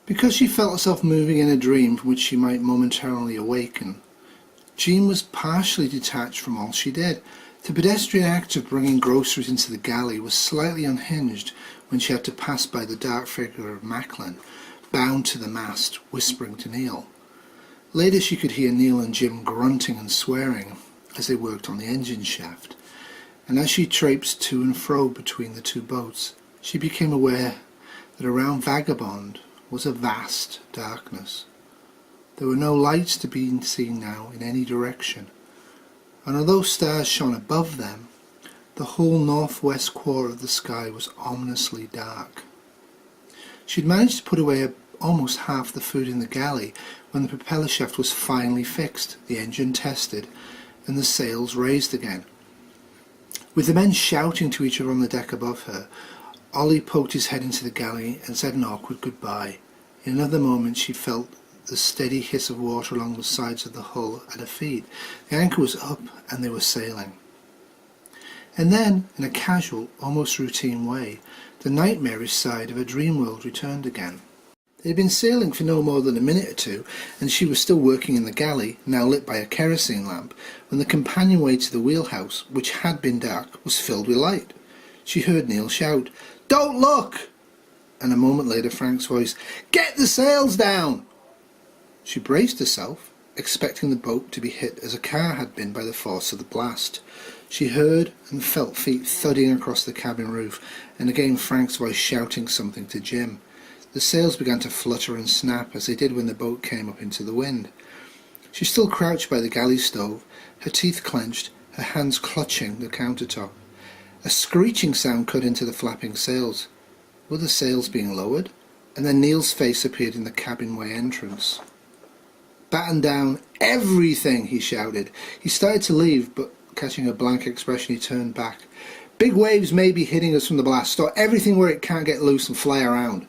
Because she felt herself moving in a dream from which she might momentarily awaken, Jean was partially detached from all she did. The pedestrian act of bringing groceries into the galley was slightly unhinged when she had to pass by the dark figure of Macklin, bound to the mast, whispering to Neil. Later she could hear Neil and Jim grunting and swearing as they worked on the engine shaft, and as she traipsed to and fro between the two boats, she became aware that around Vagabond was a vast darkness. There were no lights to be seen now in any direction, and although stars shone above them, the whole northwest quarter of the sky was ominously dark. She'd managed to put away almost half the food in the galley when the propeller shaft was finally fixed, the engine tested, and the sails raised again. With the men shouting to each other on the deck above her, Ollie poked his head into the galley and said an awkward goodbye. In another moment she felt the steady hiss of water along the sides of the hull at her feet. The anchor was up and they were sailing. And then, in a casual, almost routine way, the nightmarish side of her dream world returned again. They had been sailing for no more than a minute or two, and she was still working in the galley, now lit by a kerosene lamp, when the companionway to the wheelhouse, which had been dark, was filled with light. She heard Neil shout, "Don't look!" And a moment later Frank's voice, "Get the sails down!" She braced herself, expecting the boat to be hit as a car had been by the force of the blast. She heard and felt feet thudding across the cabin roof, and again Frank's voice shouting something to Jim. The sails began to flutter and snap as they did when the boat came up into the wind. She still crouched by the galley stove, her teeth clenched, her hands clutching the countertop. A screeching sound cut into the flapping sails. Were the sails being lowered? And then Neil's face appeared in the cabinway entrance. "Batten down everything!" he shouted. He started to leave, but catching a blank expression he turned back. "Big waves may be hitting us from the blast. Store everything where it can't get loose and fly around."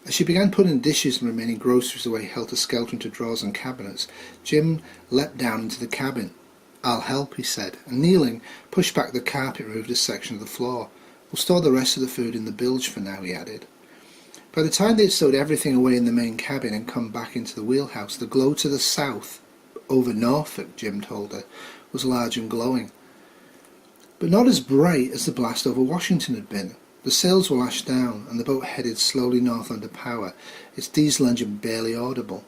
As she began putting dishes and remaining groceries away helter-skelter into drawers and cabinets, Jim leapt down into the cabin. "I'll help," he said, and kneeling, pushed back the carpet and removed a section of the floor. "We'll store the rest of the food in the bilge for now," he added. By the time they had stowed everything away in the main cabin and come back into the wheelhouse, the glow to the south, over Norfolk, Jim told her, was large and glowing, but not as bright as the blast over Washington had been. The sails were lashed down, and the boat headed slowly north under power, its diesel engine barely audible.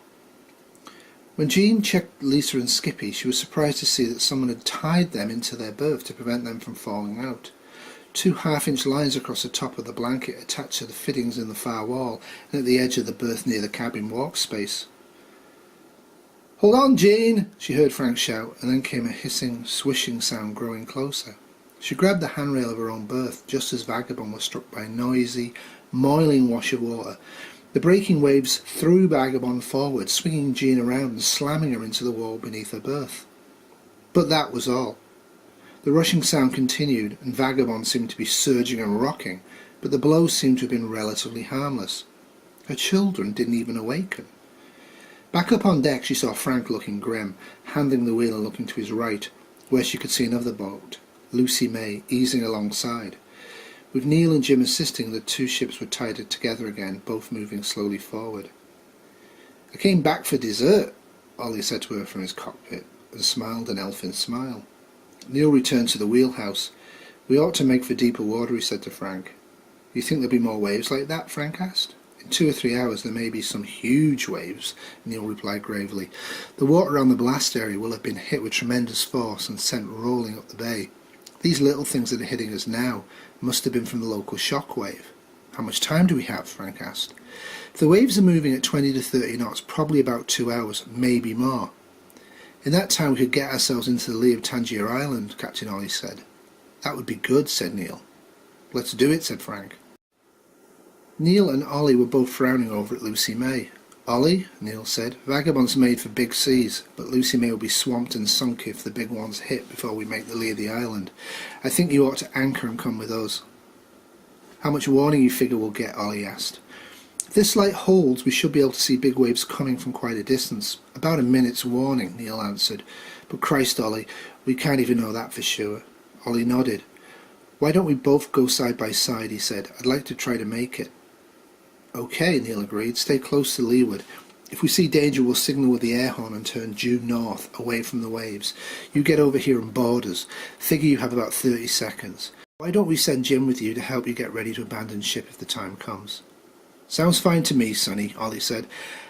When Jean checked Lisa and Skippy, she was surprised to see that someone had tied them into their berth to prevent them from falling out. 2 half-inch lines across the top of the blanket attached to the fittings in the far wall and at the edge of the berth near the cabin walk space. "Hold on, Jean!" she heard Frank shout, and then came a hissing, swishing sound growing closer. She grabbed the handrail of her own berth just as Vagabond was struck by a noisy, moiling wash of water. The breaking waves threw Vagabond forward, swinging Jean around and slamming her into the wall beneath her berth. But that was all. The rushing sound continued, and Vagabond seemed to be surging and rocking, but the blows seemed to have been relatively harmless. Her children didn't even awaken. Back up on deck she saw Frank looking grim, handling the wheel and looking to his right, where she could see another boat, Lucy May, easing alongside. With Neil and Jim assisting, the two ships were tied together again, both moving slowly forward. "I came back for dessert," Ollie said to her from his cockpit, and smiled an elfin smile. Neil returned to the wheelhouse. "We ought to make for deeper water," he said to Frank. "You think there'll be more waves like that?" Frank asked. "In 2 or 3 hours there may be some huge waves," Neil replied gravely. "The water around the blast area will have been hit with tremendous force and sent rolling up the bay. These little things that are hitting us now must have been from the local shock wave." "How much time do we have?" Frank asked. "If the waves are moving at 20 to 30 knots, probably about 2 hours, maybe more. In that time we could get ourselves into the lee of Tangier Island," Captain Ollie said. "That would be good," said Neil. "Let's do it," said Frank. Neil and Ollie were both frowning over at Lucy May. "Ollie," Neil said, "Vagabond's made for big seas, but Lucy May will be swamped and sunk if the big ones hit before we make the lee of the island. I think you ought to anchor and come with us." "How much warning you figure we'll get?" Ollie asked. "If this light holds, we should be able to see big waves coming from quite a distance. About a minute's warning," Neil answered. "But Christ, Ollie, we can't even know that for sure." Ollie nodded. "Why don't we both go side by side?" he said. "I'd like to try to make it." Okay, Neil agreed. Stay close to leeward. If we see danger, we'll signal with the air horn and turn due north, away from the waves. You get over here and board us. Figure you have about 30 seconds. Why don't we send Jim with you to help you get ready to abandon ship if the time comes? Sounds fine to me, Sonny, Ollie said.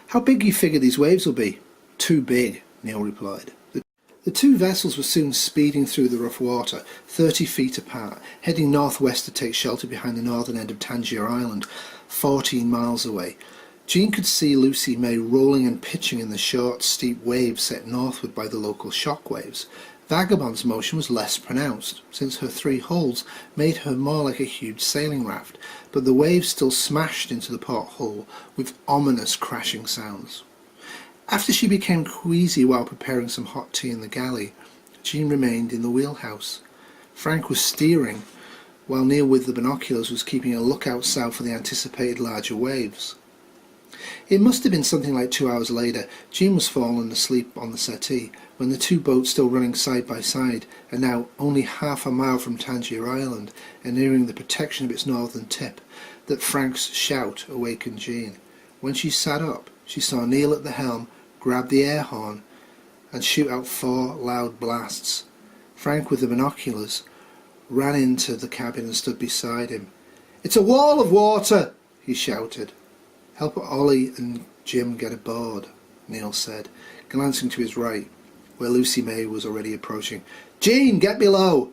How big do you figure these waves will be? Too big, Neil replied. The two vessels were soon speeding through the rough water, 30 feet apart, heading northwest to take shelter behind the northern end of Tangier Island, 14 miles away. Jean could see Lucy May rolling and pitching in the short, steep waves set northward by the local shock waves. Vagabond's motion was less pronounced, since her 3 hulls made her more like a huge sailing raft, but the waves still smashed into the porthole with ominous crashing sounds. After she became queasy while preparing some hot tea in the galley, Jean remained in the wheelhouse. Frank was steering, while Neil with the binoculars was keeping a lookout south for the anticipated larger waves. It must have been something like 2 hours later. Jean was fallen asleep on the settee, when the two boats, still running side by side, and now only half a mile from Tangier Island, and nearing the protection of its northern tip, that Frank's shout awakened Jean. When she sat up, she saw Neil at the helm grab the air horn and shoot out 4 loud blasts. Frank, with the binoculars, ran into the cabin and stood beside him. "It's a wall of water!" he shouted. "Help Ollie and Jim get aboard," Neil said, glancing to his right, where Lucy May was already approaching. "Jean, get below!"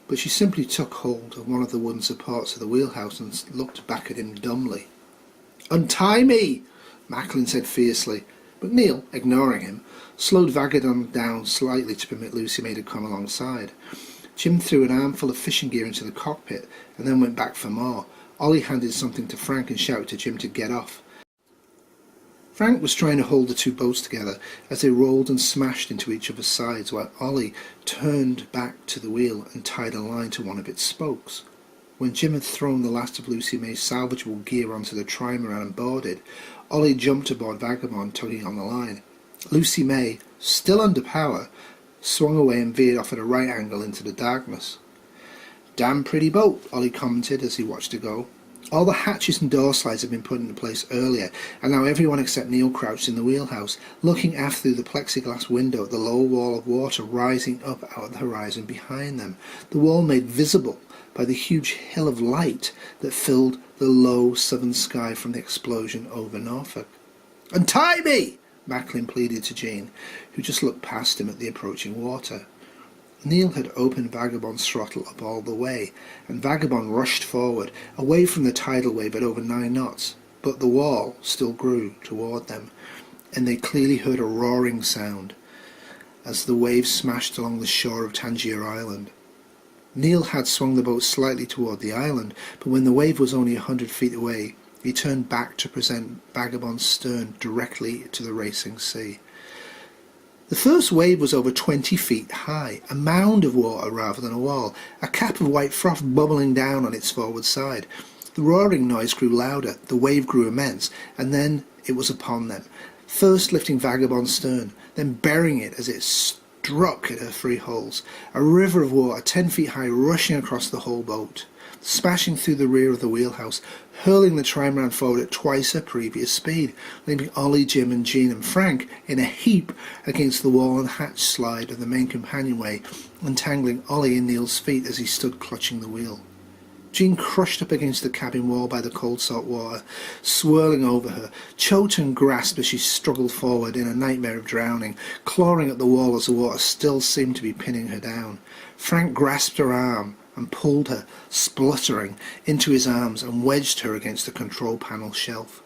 But she simply took hold of one of the wooden supports of the wheelhouse and looked back at him dumbly. "Untie me!" Macklin said fiercely, but Neil, ignoring him, slowed Vagabond down slightly to permit Lucy May to come alongside. Jim threw an armful of fishing gear into the cockpit and then went back for more. Ollie handed something to Frank and shouted to Jim to get off. Frank was trying to hold the two boats together as they rolled and smashed into each other's sides, while Ollie turned back to the wheel and tied a line to one of its spokes. When Jim had thrown the last of Lucy May's salvageable gear onto the trimaran and boarded, Ollie jumped aboard Vagabond, tugging on the line. Lucy May, still under power, swung away and veered off at a right angle into the darkness. "Damn pretty boat," Ollie commented as he watched her go. All the hatches and door slides had been put into place earlier, and now everyone except Neil crouched in the wheelhouse, looking aft through the plexiglass window at the low wall of water rising up out of the horizon behind them, the wall made visible by the huge hill of light that filled the low southern sky from the explosion over Norfolk. "Untie me!" Macklin pleaded to Jean, who just looked past him at the approaching water. Neil had opened Vagabond's throttle up all the way, and Vagabond rushed forward, away from the tidal wave at over 9 knots, but the wall still grew toward them, and they clearly heard a roaring sound as the waves smashed along the shore of Tangier Island. Neil had swung the boat slightly toward the island, but when the wave was only 100 feet away, he turned back to present Vagabond's stern directly to the racing sea. The first wave was over 20 feet high, a mound of water rather than a wall, a cap of white froth bubbling down on its forward side. The roaring noise grew louder, the wave grew immense, and then it was upon them, first lifting Vagabond's stern, then burying it as it struck at her 3 hulls, a river of water 10 feet high rushing across the whole boat, smashing through the rear of the wheelhouse, hurling the trimaran forward at twice her previous speed, leaving Ollie, Jim and Jean and Frank in a heap against the wall and hatch slide of the main companionway, entangling Ollie in Neil's feet as he stood clutching the wheel. Jean crushed up against the cabin wall by the cold salt water, swirling over her, choked and grasped as she struggled forward in a nightmare of drowning, clawing at the wall as the water still seemed to be pinning her down. Frank grasped her arm and pulled her, spluttering, into his arms and wedged her against the control panel shelf.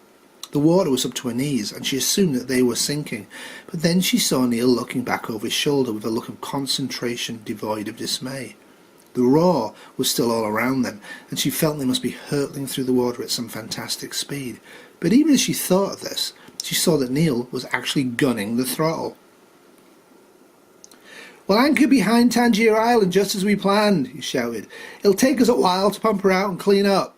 The water was up to her knees, and she assumed that they were sinking, but then she saw Neil looking back over his shoulder with a look of concentration devoid of dismay. The roar was still all around them, and she felt they must be hurtling through the water at some fantastic speed. But even as she thought of this, she saw that Neil was actually gunning the throttle. "We'll anchor behind Tangier Island just as we planned," he shouted. "It'll take us a while to pump her out and clean up."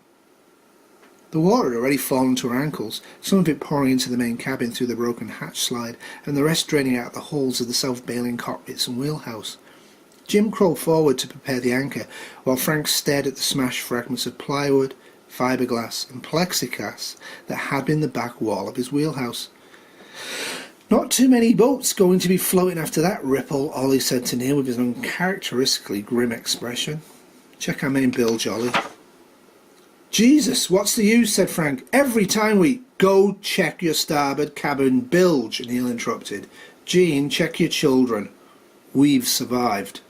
The water had already fallen to her ankles, some of it pouring into the main cabin through the broken hatch slide, and the rest draining out the holes of the self-bailing cockpits and wheelhouse. Jim crawled forward to prepare the anchor, while Frank stared at the smashed fragments of plywood, fiberglass and plexiglass that had been the back wall of his wheelhouse. "Not too many boats going to be floating after that ripple," Ollie said to Neil with his uncharacteristically grim expression. "Check our main bilge, Ollie." "Jesus, what's the use?" said Frank. "Every time we—" "Go check your starboard cabin bilge," Neil interrupted. "Jean, check your children. We've survived."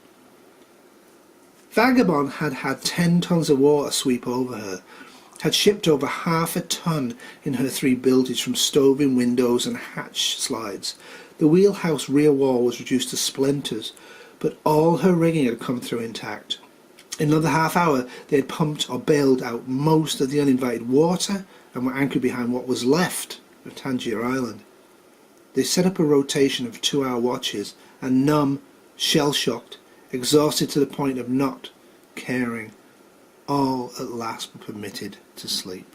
Vagabond had had 10 tons of water sweep over her, had shipped over half a ton in her 3 bilges from stove-in windows and hatch slides. The wheelhouse rear wall was reduced to splinters, but all her rigging had come through intact. In another half hour they had pumped or bailed out most of the uninvited water and were anchored behind what was left of Tangier Island. They set up a rotation of 2-hour watches, and numb, shell-shocked, exhausted to the point of not caring, all at last were permitted to sleep.